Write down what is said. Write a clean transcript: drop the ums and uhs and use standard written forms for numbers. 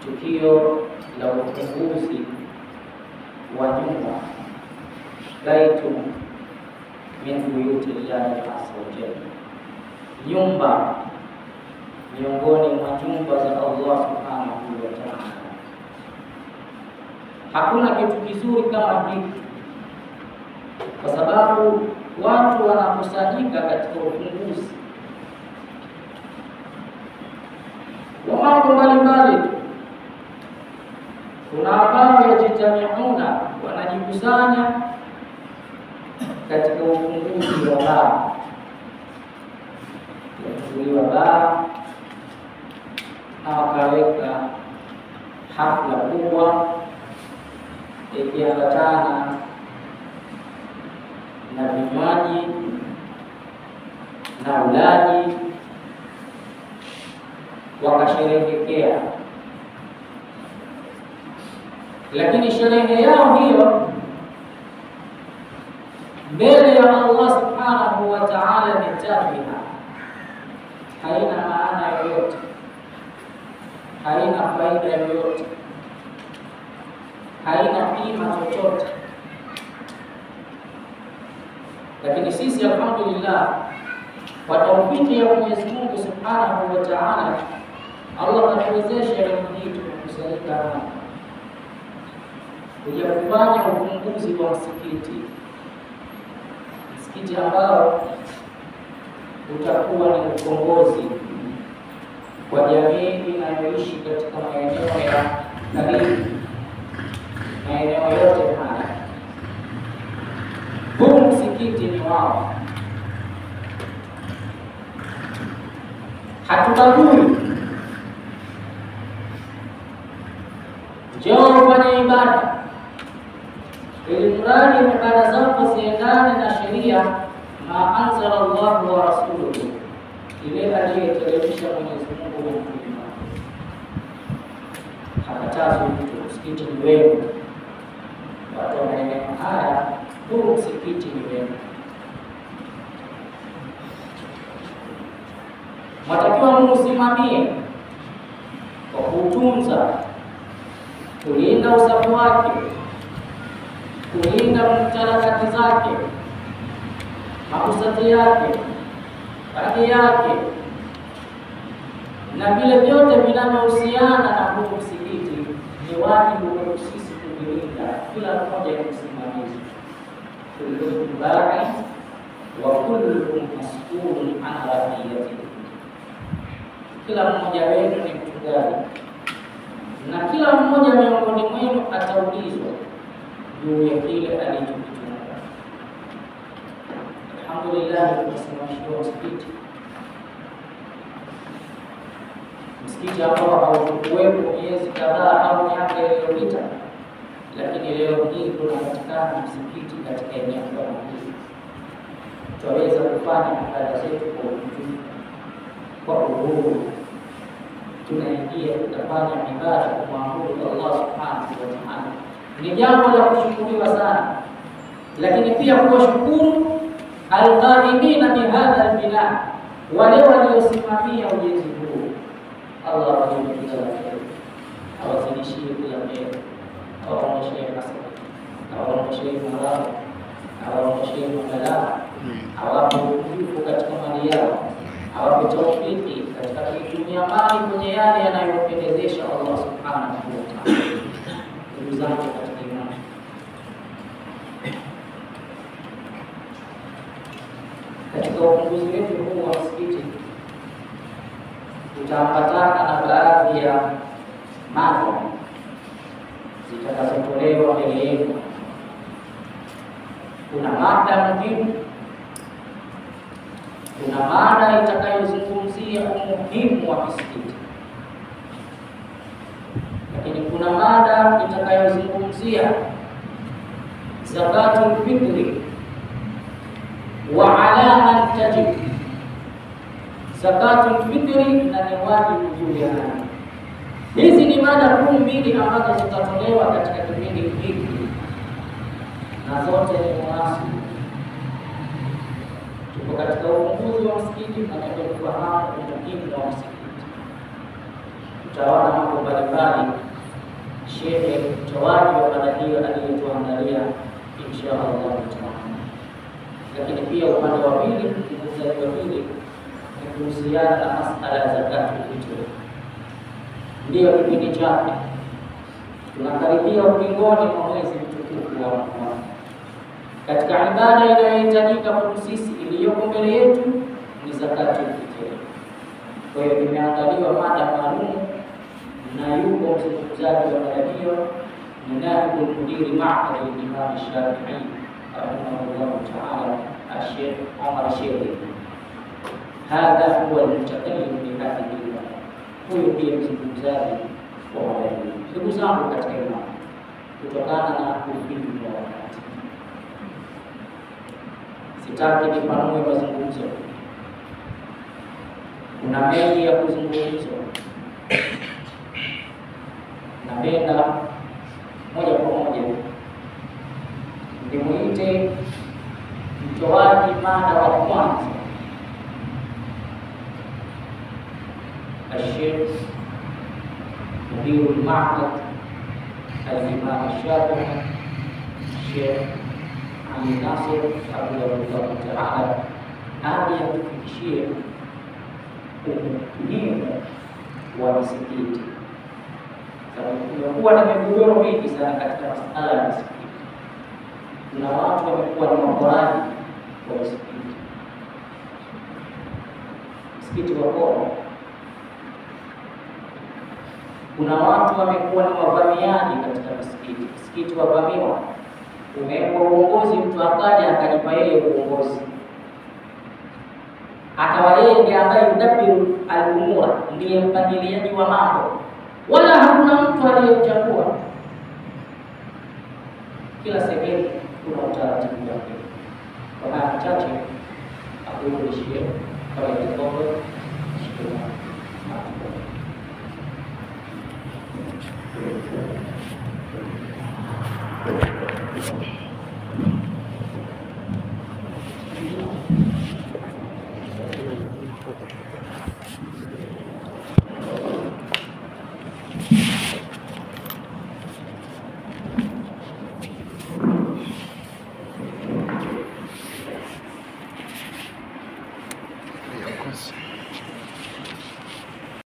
tukio la ufunguzi wa nyumba baitu min buyuti llahi azza wa jalla, nyumba miongoni mwa nyumba za Allah subhanahu wa ta'ala. Hakuna kitu kizuri kama hiki, kwa sababu watu wanakusanyika katika ufunguzi wa mambo mbalimbali. Kuna ambao yajitamiuna, wanajikusanya katika ufunguzi wa baa, ufunguzi wa baa, na wakaweka hafla kubwa ikiambatana na vinywaji na ulaji, wakasherehekea. Lakini sherehe yao hiyo mbele ya Allah subhanahu wa ta'ala ni tafiha, haina maana yoyote, haina faida yoyote, haina kima chochote. Lakini sisi alhamdulillah, kwa taufiki ya Mwenyezi Mungu subhanahu wa ta'ala, Allah anatuwezesha leo hii tumekusanyika hapa kuja kufanya ufunguzi wa msikiti ambao utakuwa ni ukombozi kwa jamii inayoishi katika maeneo ya karibu, maeneo yote haya. Huu msikiti ni wao, hatubagui. Njoo fanya ibada, ili mradi ibada zako ziendane na sheria ma anzala Allah wa rasuluhu, ile aliyoteremsha Mwenyezi Mungu na Mtume wake. Hakatazi mtu msikiti ni wenu, watu wa maeneo haya, huu msikiti ni wenu. Mwatakiwa muusimamie kwa kuutunza, kulinda usafi wake, kulinda mtarakati zake, makusati yake, rangi yake, na vile vyote vinavyohusiana na huu msikiti. Ni wajibu wetu sisi kuvilinda, kila mmoja ni msimamizi. Kullukum ra'i wa kullukum mas'ulun an ra'iyatihi, kila mmoja wenu ni mchungaji na kila mmoja miongoni mwenu ataulizwa juu ya kile alichokichunga. Alhamdulillah, tumesimamishiwa msikiti ambao haukuwepo miezi kadhaa au miaka iliyopita, lakini leo hii tunapatikana msikiti katika eneo kama hili. Tunaweza kufanya ibada zetu kwa utulivu, kwa uhuru. Tunaingia kutafanya ibada kumwabudu Allah subhanahu wa ta'ala. Ni jambo la kushukuriwa sana, lakini pia kuwashukuru alqaimina bihadha albina, wale waliosimamia ujenzi huu. Allah awajalie kila kheri, awazidishie kila kheri, awaonyeshe hasana, awaonyeshe maradhi, awaonyeshe mabalaa, awape utulivu katika mali yao, awape taufiki katika kutumia mali kwenye yale yanayopendezesha Allah subhanahu wa ta'ala. Ndugu zangu katika imani, katika ufunguzi wetu huu wa msikiti utaambatana na baadhi ya mada zitakazotolewa mbele yenu. Kuna mada muhimu, kuna mada itakayozungumzia umuhimu wa msikiti, lakini kuna mada itakayozungumzia zakatul fitri wa alama tajib. Zakatul fitri na ni wajibu juu ya nani? Hizi ni mada kuu mbili ambazo zitatolewa katika kipindi hiki, na zote ni muhimu. Tuko katika ufunguzi wa msikiti na kufahamu umuhimu wa msikiti. tutaona mambo mbalimbali shehe mtoaji wa mada hiyo aliyotuandalia insha Allah taala. Lakini pia upande wa pili, mzungumzaji wa pili ni kuhusiana na masala ya zakatul fitr. Ndiyo kipindi chake, tunakaribia ukingoni mwa mwezi mtukufu wa Ramadhani. Katika ibada inayohitajika kwetu sisi iliyoko mbele yetu ni zakatul fitr. Kwa hiyo imeandaliwa mada maalum na yuko mzungumzaji wa mada hiyo ni naibul mudiri Ma'had al-Imam Shafi'i rahimahullah ta'ala, Sheikh Omar Sheikh. Hadha huwa al-mutakallim bi hadhihi al-mada. Huyo ndiye mzungumzaji wa mada hiyo. Ndugu zangu katika imani, kutokana na ufinyu wa wakati, sitaki nipanue mazungumzo. Kuna mengi ya kuzungumzwa. Napenda moja kwa moja nimuite mtoaji mada wa kwanza, Sheikh Mudirul Ma'had al-Imam Shafi'i, Sheikh Ali Nasir hafidhahullah ta'ala, hadi atufikishie umuhimu wa misikiti. Kumekuwa na migogoro mingi sana katika masuala ya misikiti. Kuna watu wamekuwa ni maboraji wa misikiti. Msikiti wa Koro, kuna watu wamekuwa ni wavamiaji katika misikiti. Msikiti wavamiwa, umewekwa uongozi, mtu akaja akajipa yeye uongozi, akawa yeye ndiye ambaye yudabiru al-umura, ndiye mpangiliaji wa mambo, wala hakuna mtu aliyemchagua. Kila sehemu kuna utaratibu wake. Kwa haya machache akuishie kama ilivyo. Shukrani.